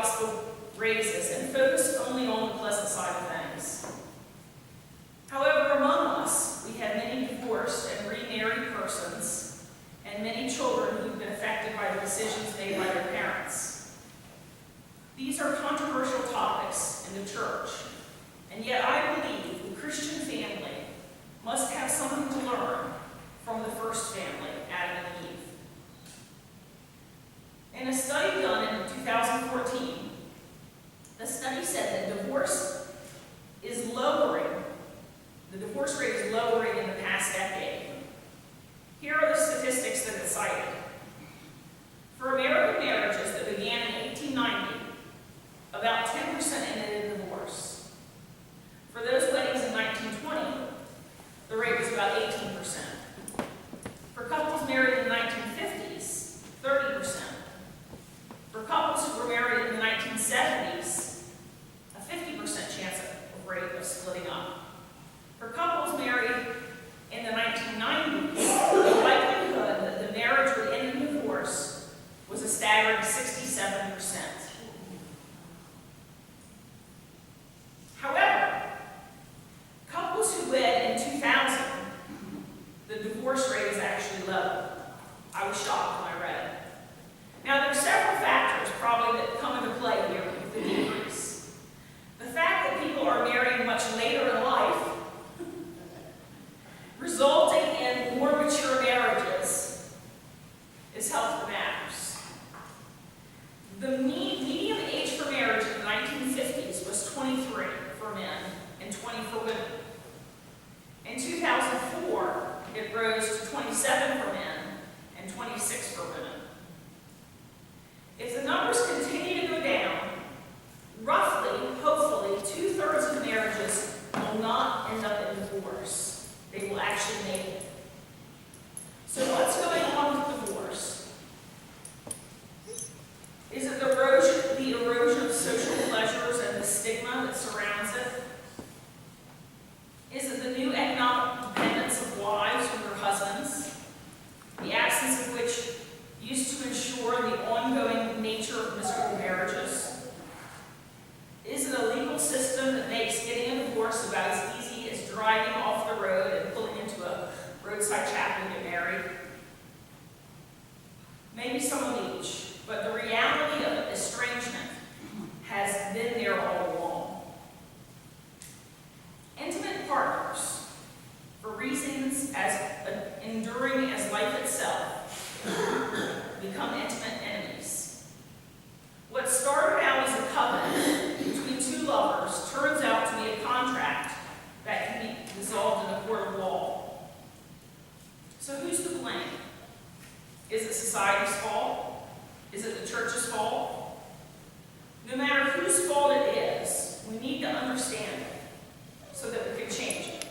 gospel raises and focus only on the pleasant side of things. However, among us, we have many divorced and remarried persons and many children who've been affected by the decisions made by their parents. These are controversial topics in the church, and yet I believe the Christian family must have something to learn from the first family, Adam and Eve. In a study done in 2014, the study said that the divorce rate is lowering in the past decade. Here are the statistics that it cited. For American marriages that began in 1890, about 10% ended in divorce. For those weddings in 1920, the rate was about 18%. For couples married in the 1950s, 30%. For couples who were married in the 1970s, a 50% chance of rate of splitting up. For couples married in the 1990s, the likelihood that the marriage would end in divorce was a staggering 67%. However, couples who wed in 2000, the divorce rate is actually low. I was shocked when I read it. Now, there are several factors probably that come into play here with the decrease. The fact that people are marrying much later in life, resulting in more mature marriages, is helpful matters. The median age for marriage in the 1950s was 23 for men and 20 for women. In 2004, it rose to 27 for men and 26 for women. If the numbers continue to go down, roughly, hopefully, 2/3 of marriages will not end up in divorce. They will actually make it. So what's going on with divorce? Is it the erosion of social pleasures and the stigma that surrounds it? Is it the new economic dependence of wives from their husbands, the absence of which used to ensure the ongoing nature of miserable marriages? Is it a legal system that makes getting a divorce about as easy as driving off the road and pulling into a roadside chapel to get married? Maybe some of each, but the reality of estrangement has been there all along. Intimate partners, for reasons as enduring as life itself, become intimate enemies. What started out as a covenant between two lovers turns out to be a contract that can be dissolved in a court of law. So who's to blame? Is it society's fault? Is it the church's fault? No matter whose fault it is, we need to understand it so that we can change it.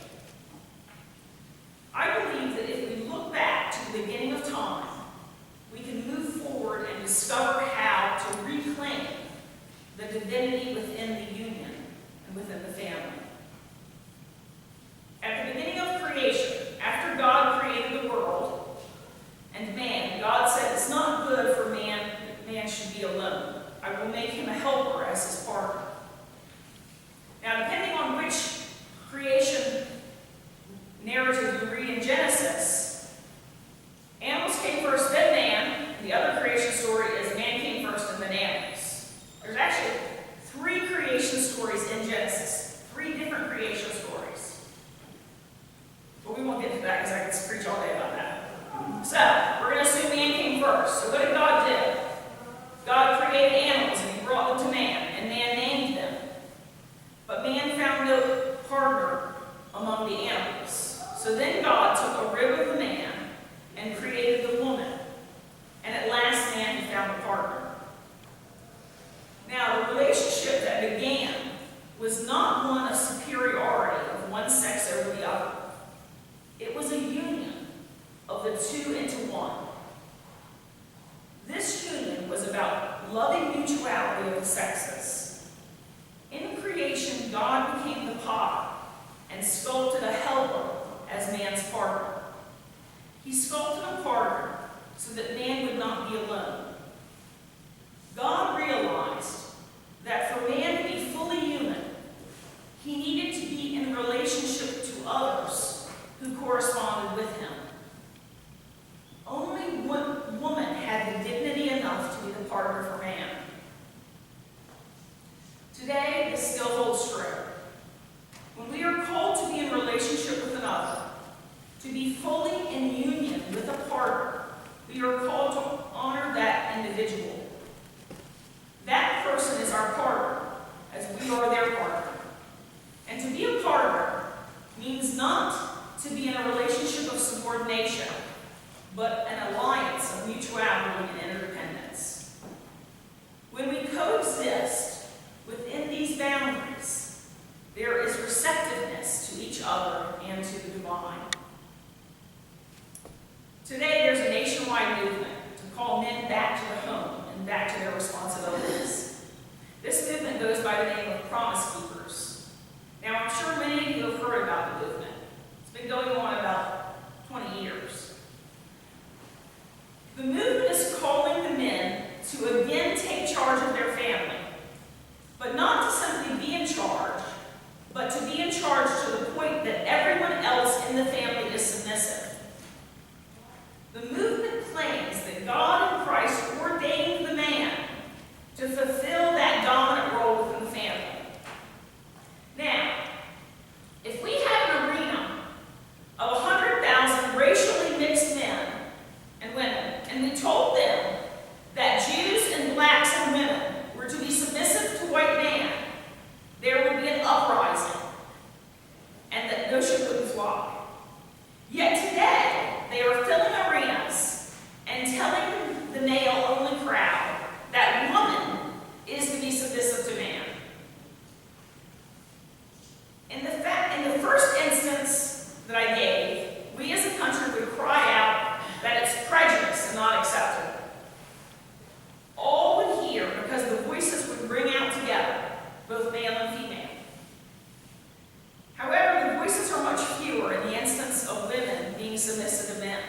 I believe that if we look back to the beginning of time, we can move forward and discover how to reclaim the divinity within the union and within the family. At the beginning of creation, after God created the world and man, God said it's not good for man that man should be alone. I will make him a helper as his partner. Now, depending on which creation narrative you read in Genesis, animals came first, then man. The other creation story is man came first and then animals. There's actually 3 creation stories in Genesis. Today, this still holds true. When we are called to be in relationship with another, to be fully in union with a partner, we are called to honor that individual. That person is our partner, as we are their partner. And to be a partner means not to be in a relationship of subordination, but an alliance of mutuality and interdependence. When we coexist within these boundaries, there is receptiveness to each other and to the divine. Today, there's a nationwide movement to call men back to the home and back to their responsibilities. This movement goes by the name of Promise Keepers. Now, I'm sure many of you have heard about the movement. It's been going on about 20 years. The movement is calling the men to again take charge of their family, but not to simply be in charge, but to be in charge to the point that everyone else in the family is submissive. The movement claims that God in Christ ordained the man to fulfill that dominant role within the family. Now, if we had an arena of 100,000 racially mixed men and women, and we told them that Jews and blacks and women were to be submissive to white man, there would be an uprising, and that no ship wouldn't fly. Yet today, they are filling arenas and telling the male-only crowd that woman is to be submissive to man. In the first instance that I gave, we as a country would cry out that it's prejudice and not acceptable. All would hear because the voices would ring out together, both male and female. However, the voices are much fewer in the instance of women being submissive to men,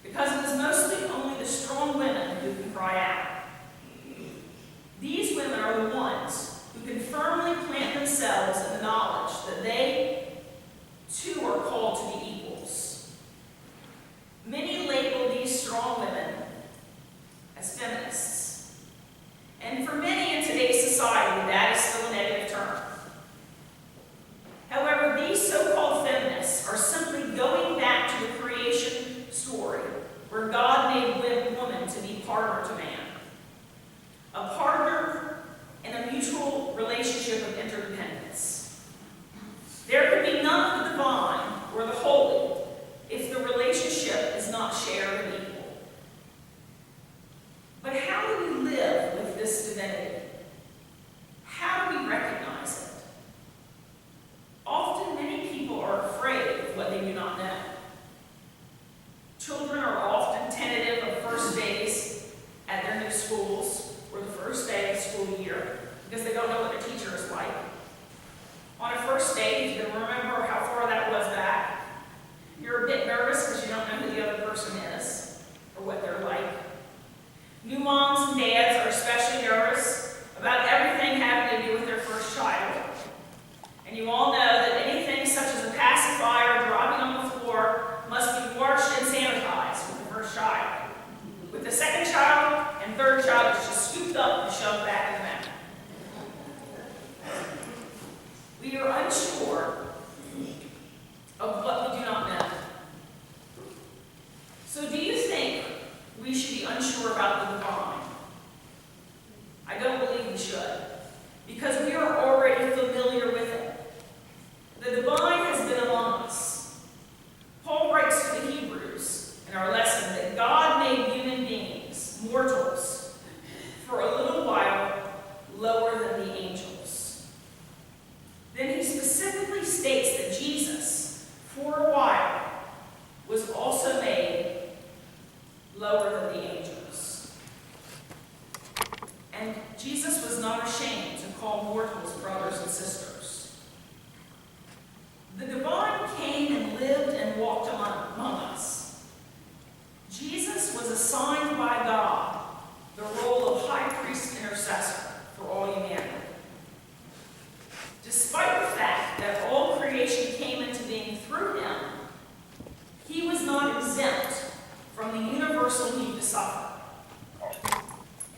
because it is mostly only the strong women who can cry out. These women are the ones who can firmly plant themselves in the knowledge that they, too, are called to be equals. Many label these strong women as feminists. And for many in today's society, that is still a negative term. However, these so-called feminists are simply going back to the creation story where God made woman to be partner to man. A partner in a mutual relationship of interdependence. There could be none of the divine or the holy if the relationship is not shared and equal. But how do we live with this divinity? How do we recognize it? Often, many people are afraid of what they do not know. Children are often tentative of first days at their new schools or the first day of the school year because they don't know what their teacher is like. On a first date, you can remember how far that was back. You're a bit nervous because you don't know who the other person is or what they're like. New moms and dads are especially nervous about everything having to do with their first child. And you all know that anything such as a pacifier dropping on the floor must be washed and sanitized with the first child. With the second child and third child, it's just scooped up and shoved back in the mouth. We are unsure of what we do not know. So do you think we should be unsure about the divine? I don't believe we should, because we are already familiar with it. The divine has been among us. Paul writes to the Hebrews in our lesson that God made human beings, mortals, for a little while lower than the angels. Then he specifically states that Jesus, for a while, was also made lower than the angels. And Jesus was not ashamed to call mortals brothers and sisters. The divine came and lived and walked among us. Jesus was assigned by God the role of high priest intercessor for all humanity. Despite the fact that all creation came into being through him, he was not exempt from the universal need to suffer.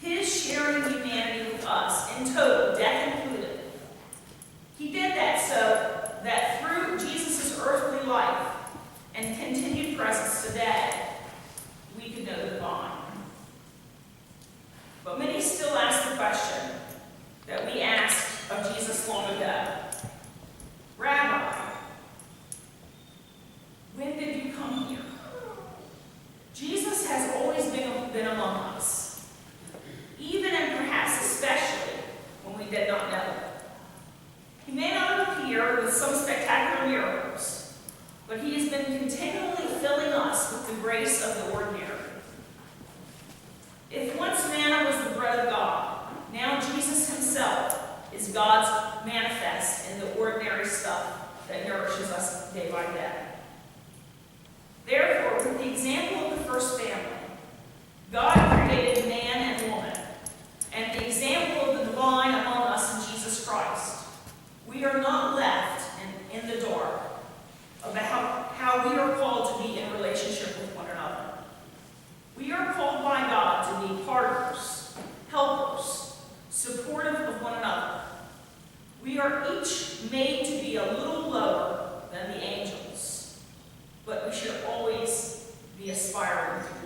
His sharing humanity with us, in total, death included, is God's manifest in the ordinary stuff that nourishes us day by day. Therefore, with the example of the first family, God created man and woman, and the example of the divine among us in Jesus Christ. We are not left in the dark about how we are called to be in relationship with one another. We are called by God to be partners, helpers, supportive of one another. We are each made to be a little lower than the angels, but we should always be aspiring to